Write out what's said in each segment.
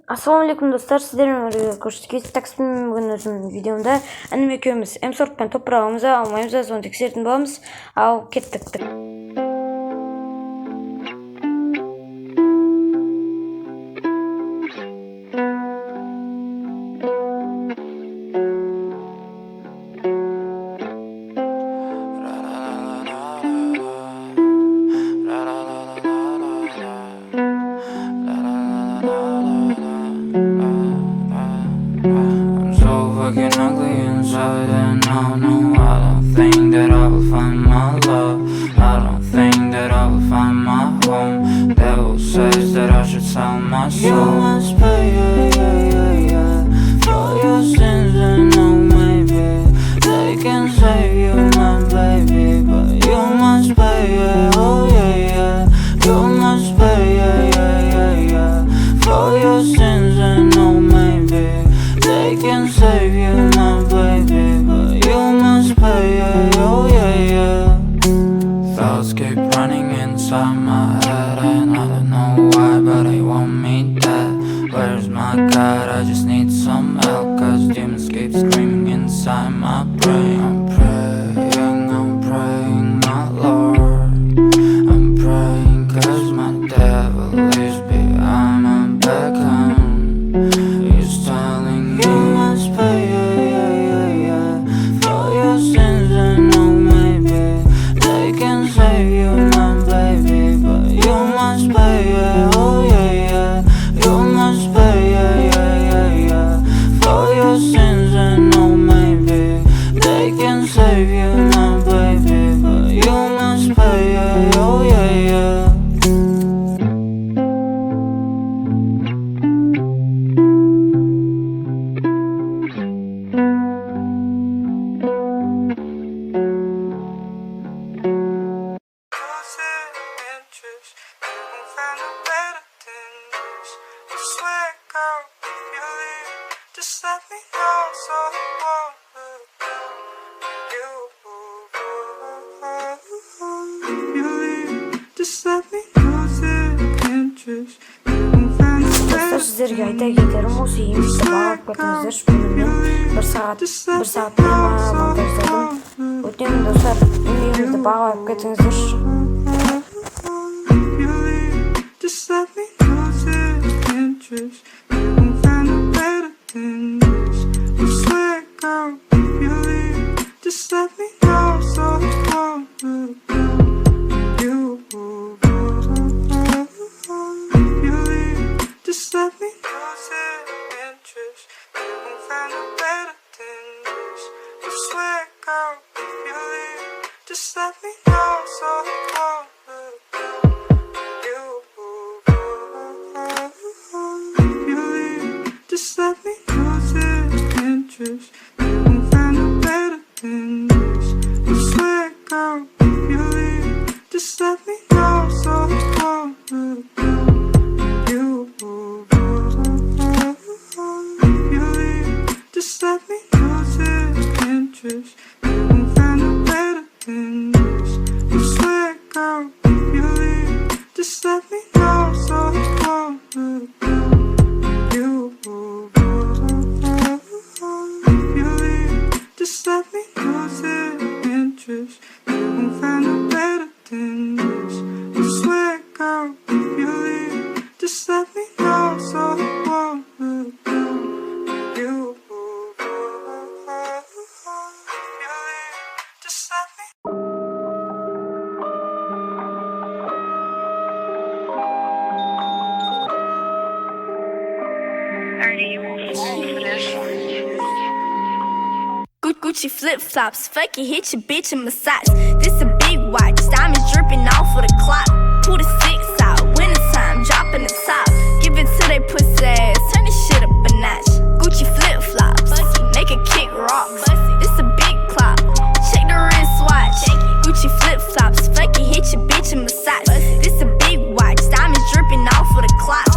Ассалаумалейкум достар, сіздермен бірге көрсеткен такспен бүгін өзімнің видеомда інім екеуміз MP40 ТОП1 аламыз алмаймыз, соны тексеретін боламыз. Ал кеттік. I'm so fucking ugly inside, and I don't think that I will find my love. I don't think that I will find my home. Devil says that I should sell my soul. You must pay, yeah, for your sins, and no, maybe they can save you, my baby, but you must pay, oh yeah. You must pay, yeah, for your sins, and no, maybe they can save you, my baby, but you must pay, oh yeah. Thoughts keep running inside my head, and I don't know why, but they want me dead. Where's my God? I just need some help, cause demons keep screaming inside my brain. I'm praying, my Lord. I'm praying cause my devil is behind my back home. He's telling me you must pay, yeah, for your sins, and no, maybe they can save you, my baby, but you must pay, oh yeah. You must pay, yeah, for your sins, and no, maybe they can save you, my baby, but you must pay, oh yeah. Just let me know so I won't look down. You leave. Just let me lose interest. Достар, сіздерге айта кетерім осы емізді бағып кетіңіздер. Шпынымен бір сағат монтаждадым. Өтемін достар, емізді бағып кетіңіздер. Just let me lose interest. You won't find a better than this. I swear, girl, if you leave, just let me know so I won't look down. You leave, just let me lose interest. You won't find a better than this. I swear, girl, if you leave, just let me know so I won't look down. Just let me lose interest. You won't find a better than this. I swear, girl, if you leave, just let me know so I won't look down. You leave, just let me lose interest. You won't find a better than this. I swear, girl, if you leave, just let me know so I won't look down. Just let me lose interest. You won't find a better than this. I swear, girl, if you leave, just let me know so I won't look down. You leave, just let me. Gucci flip-flops, fuck it, hit your bitch and massage. This a big watch, diamonds dripping off of the clock. Pull the 6 out, winter time, dropping the top. Give it to they pussy ass, turn this shit up a notch. Gucci flip-flops, make a kick rock. This a big clock, check the wristwatch. Gucci flip-flops, fuck it, hit your bitch and massage. This a big watch, diamonds dripping off of the clock.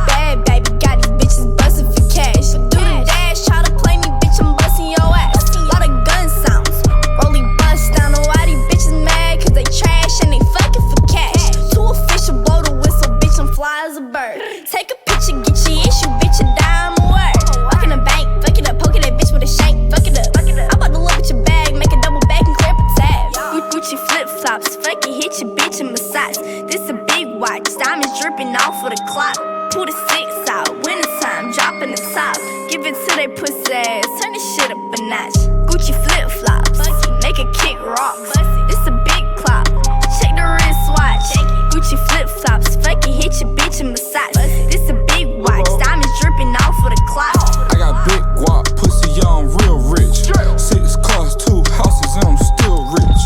Bad baby, got these bitches bustin' for cash. Do the dash, try to play me, bitch, I'm bustin' your ass. Lot of gun sounds, rolling bust down. Know why these bitches mad? Cause they trash and they fucking for cash. they pussy ass, turn this shit up a notch. Gucci flip flops, make a kick rock. It's a big clock, check the wristwatch. Gucci flip flops, fuck it, hit your bitch and massage. This a big watch, diamonds dripping off of the clock. I got big guap, pussy young, real rich. 6 cars, 2 houses, and I'm still rich.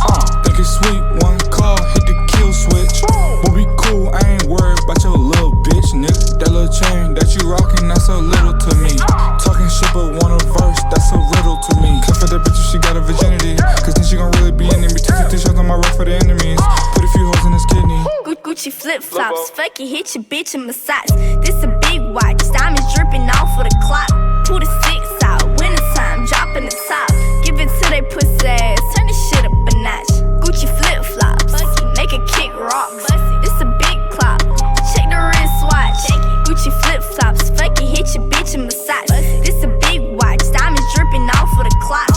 Think it's sweet, 1 car, hit the kill switch. But we cool, I ain't worried about your little bitch, nigga. That little chain that you rockin', that's so little to me. Talking shit but want a verse, that's a riddle to me. Cut for that bitch if she got a virginity, cause then she gon' really be in me. 250 shots on my rock for the enemies, put a few holes in his kidney. Gucci flip flops, fuck it, hit your bitch and massage. This a big watch, diamonds dripping off of the clock. Pull the 6 out, winter time, dropping the top. Give it to they pussy ass, turn this shit up a notch. Gucci flip flops, make a kick rock. This a big clock, check the wristwatch. Gucci flip flops, fuck it, hit your bitch and massage. This a big watch, diamonds dripping off of the clock.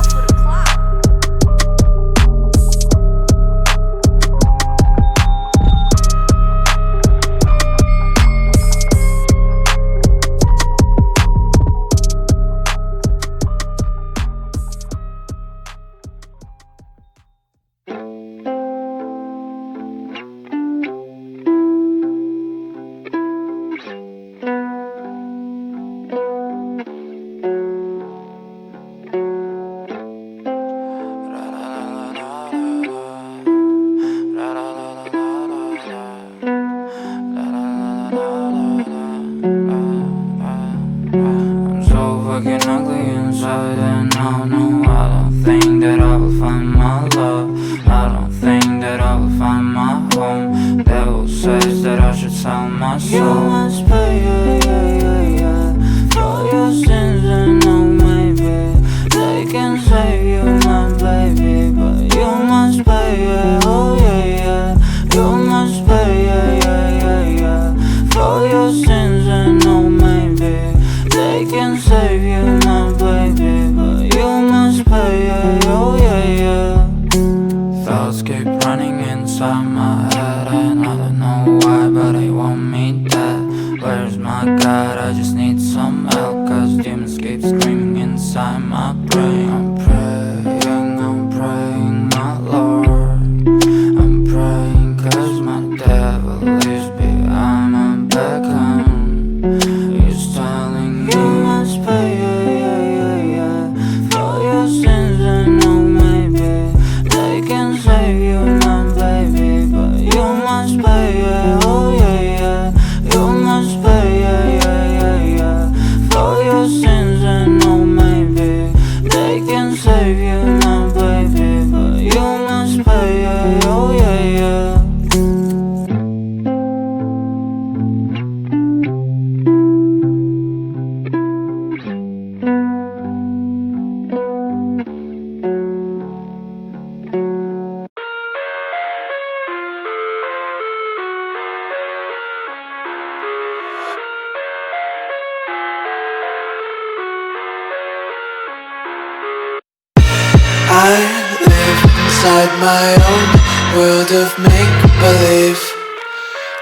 I live inside my own world of make-believe.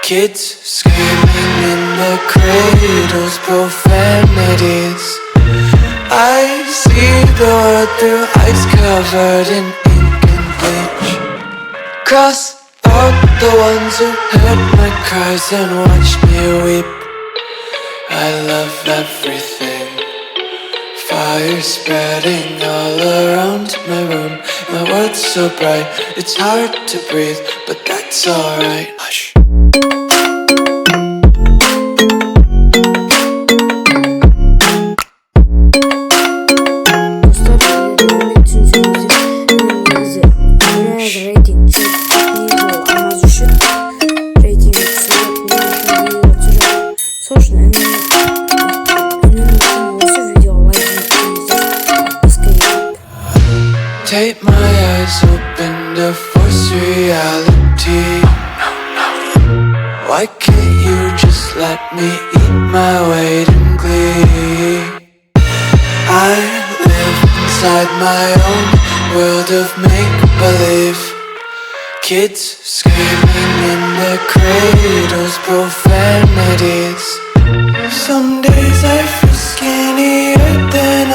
Kids screaming in the cradles, profanities. I see the world through ice covered in ink and bleach. Cross out the ones who heard my cries and watched me weep. I love everything. Fire spreading all around my room. My world's so bright, it's hard to breathe, but that's alright. Hush. Take my eyes open to force reality. Why can't you just let me eat my weight in glee? I live inside my own world of make-believe. Kids screaming in their cradles, profanities. Some days I feel skinnier than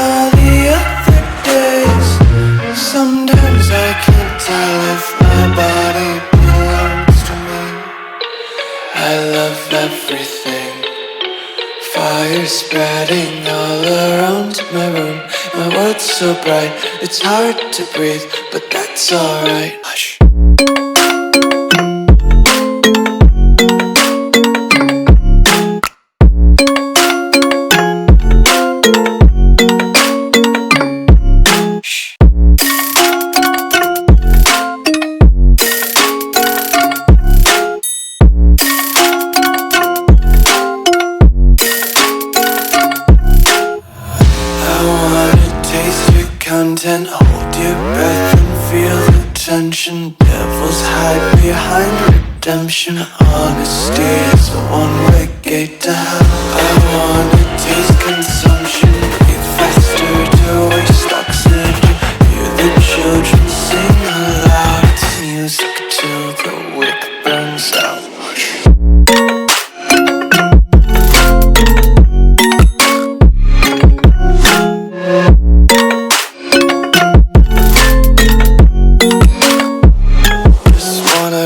they're spreading all around my room. My world's so bright, it's hard to breathe, but that's alright. Hush. Content, hold your breath and feel the tension. Devils hide behind redemption. Honesty is a one-way gate to hell. I wanna taste consumption, breathe faster to waste oxygen. Hear the children sing aloud. It's music till the wick burns out.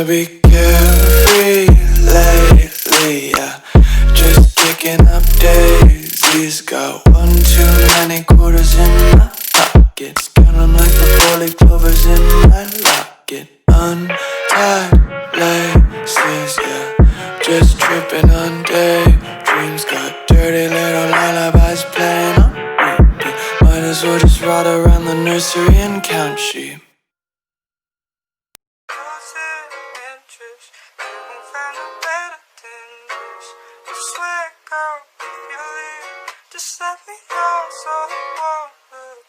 Be carefree lately, yeah. Just kicking up daisies. Got one too many quarters in my pockets. Count 'em like the 4-leaf clovers in my locket. Untied laces, yeah. Just tripping on daydreams. Got dirty little lullabies playing on repeat. Might as well just ride around the nursery and count sheep. Just let me know so I won't look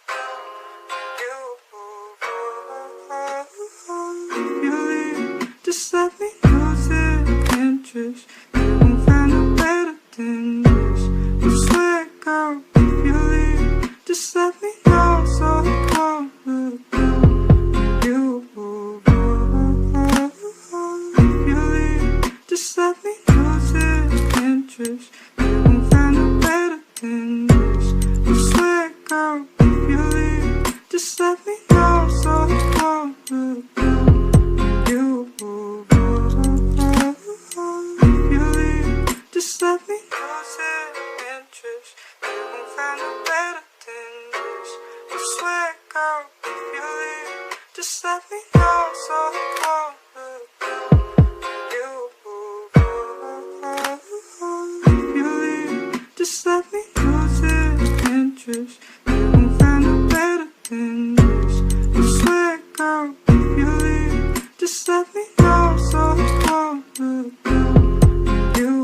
you leave. Just let me lose interest. You won't find a better than this. I swear, girl, if you leave, just let me know so I won't look you leave. Just let me lose interest. You won't find a better than this. I swear, girl, if you leave, just let me know so I won't look you leave. Just let me lose interest. You won't find a better than this. I swear, girl, if you leave, just let me know so I won't look you leave. Just let me lose interest. You won't find a better than this. I swear, girl, if you leave, just let me know so I won't look you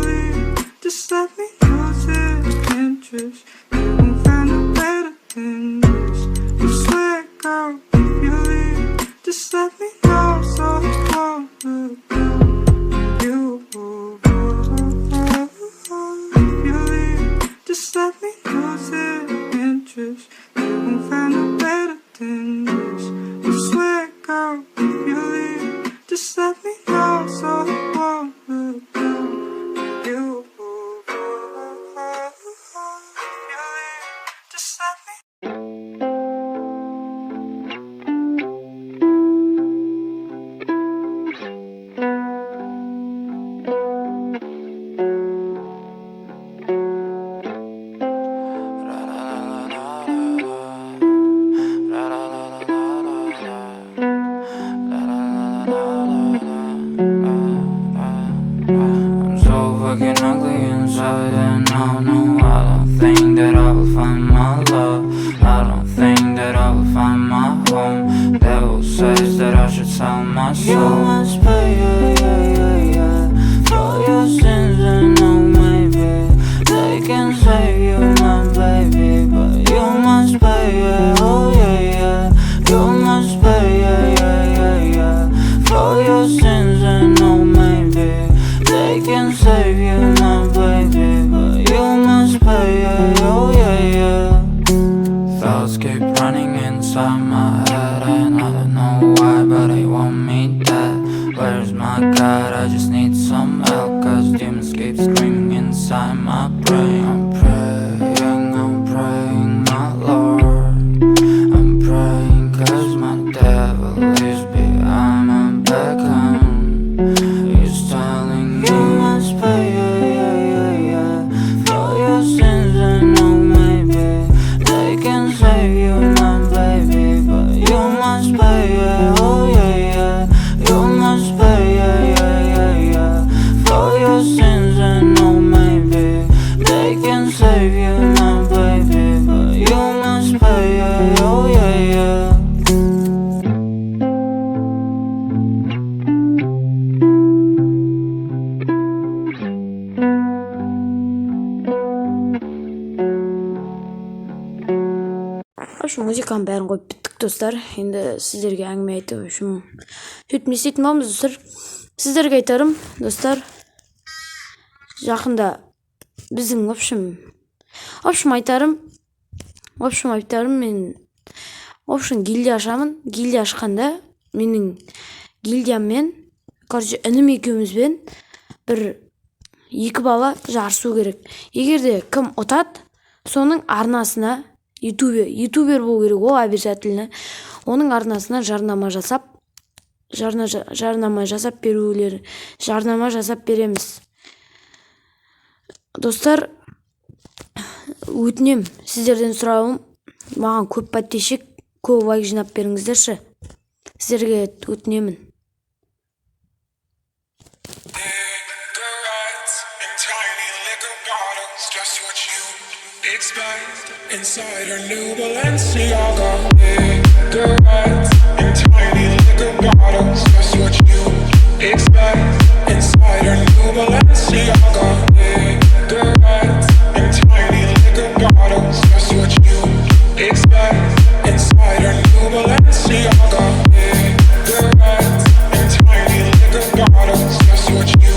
leave. Just let me lose interest. You won't find a better than this. I swear, girl, if you leave, just let me know so I won't look you leave. Just let me lose interest. You won't find a better than this. I swear, girl, if you leave, just let me know so I won't look you leave. Just let me. I'm so fucking ugly inside, and I don't think that I will find my love. I don't think that I will find my home. Devil says that I should sell my soul. You must pay, for your sins, and oh maybe they can save you, my baby, but you must pay, oh yeah. You must pay, for your sins, and oh maybe they can save you, my baby, but you must pay, oh yeah. Thoughts keep running inside my head, and I don't know why, but they want me dead. Where's my God? I just need some help, cause demons keep screaming inside my brain. I'm praying, my Lord. I'm praying cause my devil is behind my back, and he's telling me you must pay. общем, музыканың бәрін қойып біттік достар. Енді сіздерге әңгіме айтып, в общем, сөйтіп не істейтін боламыз достар. Сіздерге айтарым достар, жақында біздің в общем айтарым мен гильдия ашамын. Гильдия ашқанда менің гильдияммен, короче, інім екеумізбен бір 2 бала жарысу керек. Егерде кім ұтады, соның арнасына ютубер болу керек, ол обязательно. Оның арнасына жарнама жасап береміз. Достар, өтінем, сіздерден сұрауым, маған көп подписчик, көп лайк жинап беріңіздерші. Сіздерге өтінемін. Inside her new Balenciaga, cigarettes in tiny liquor bottles. Just what you expect. Inside her new Balenciaga, cigarettes in tiny liquor bottles. Just what you expect. Inside her new Balenciaga, cigarettes in tiny liquor bottles. Just what you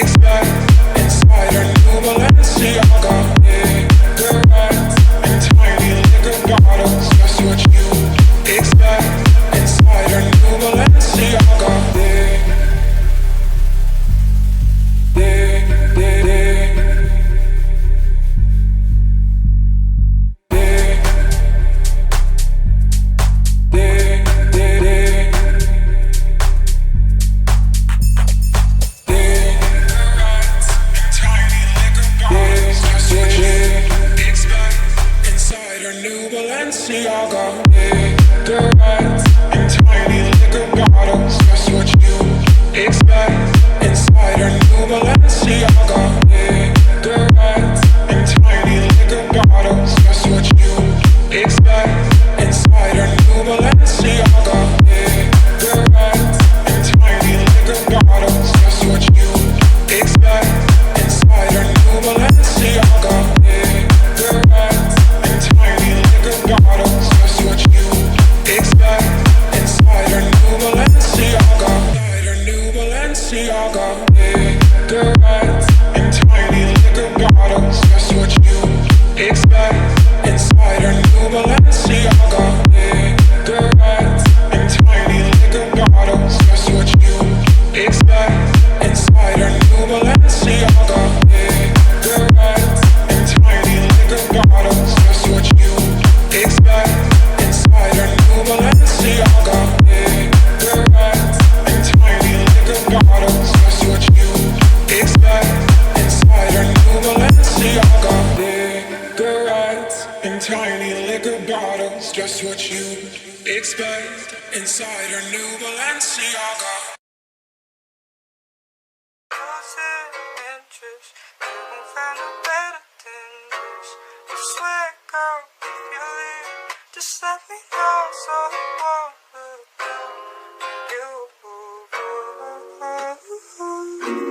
expect. Inside her new Balenciaga, cigarettes. Bottles, just what you expect. Inside her new Balenciaga. Cigarettes in tiny liquor bottles. Just what you expect. Inside her new Balenciaga. Cigarettes in tiny liquor bottles. Just what you expect. Inside her new Balenciaga. Cigarettes in tiny liquor bottles. Just what you expect. Inside her new Balenciaga. Cigarettes in tiny liquor bottles. Just what you expect. Inside her new Balenciaga. Inside her new Balenciaga. Cigarettes in tiny liquor bottles. Just what you expect. Inside her new Balenciaga. Cigarettes in tiny liquor bottles. Just what you expect. Inside her new Balenciaga. Cigarettes in tiny liquor bottles. Just what you expect. Inside her new Balenciaga. Cigarettes in tiny liquor bottles. Just what you expect. Inside her new Balenciaga. Cigarettes in tiny liquor bottles. Just what you expect. Inside her new Balenciaga. Just let me know so I won't look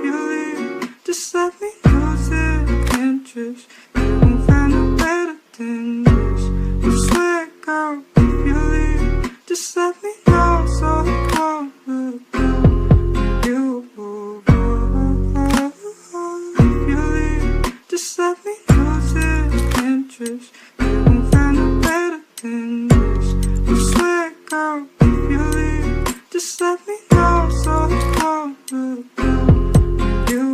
you leave. Just let me know there's interest. You won't find it better than this. I swear, girl, if you leave, just let me know so I won't look you leave. Just let me know there's interest. You won't find it better than this. I swear, girl, if you leave, just let me know so I won't look you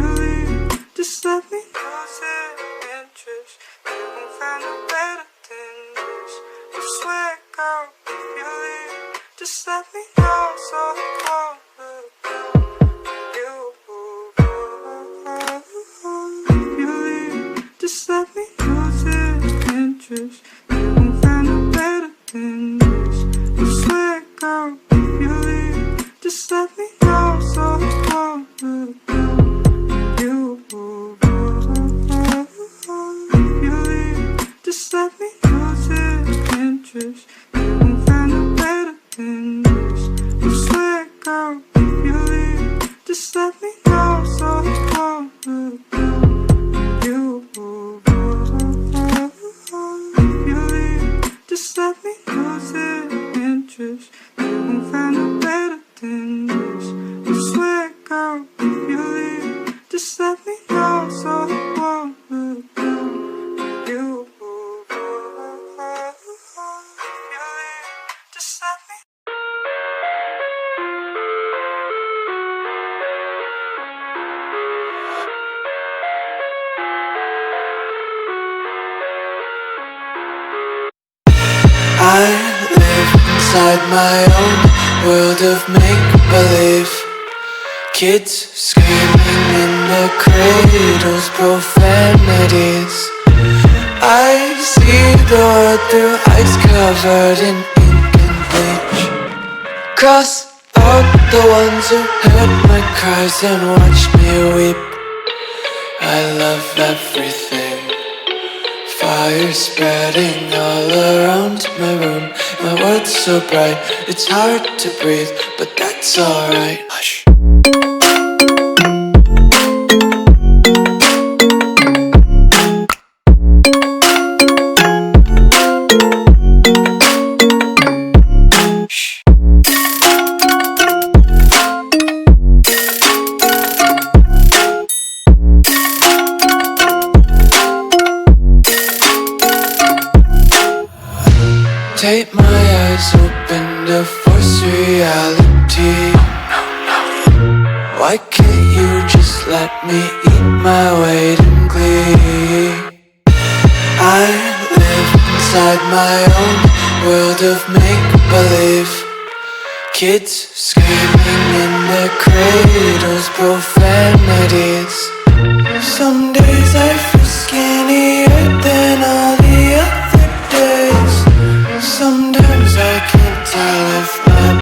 leave. Just let me know. go if you leave. Just let me know so I won't look down on you. If you leave, just let me. I live inside my own world of make-believe. Kids screaming in the cradles, profanities. I see the world through ice covered in ink and bleach. Cross out the ones who heard my cries and watched me weep. I love everything. Fire spreading all around my room. My world's so bright, it's hard to breathe, but that's alright. Hush. Take my eyes open to force reality. Why can't you just let me eat my weight in glee? I live inside my own world of make-believe. Kids screaming in their cradles, profanities. Some days I feel skinnier than all the other days. Sometimes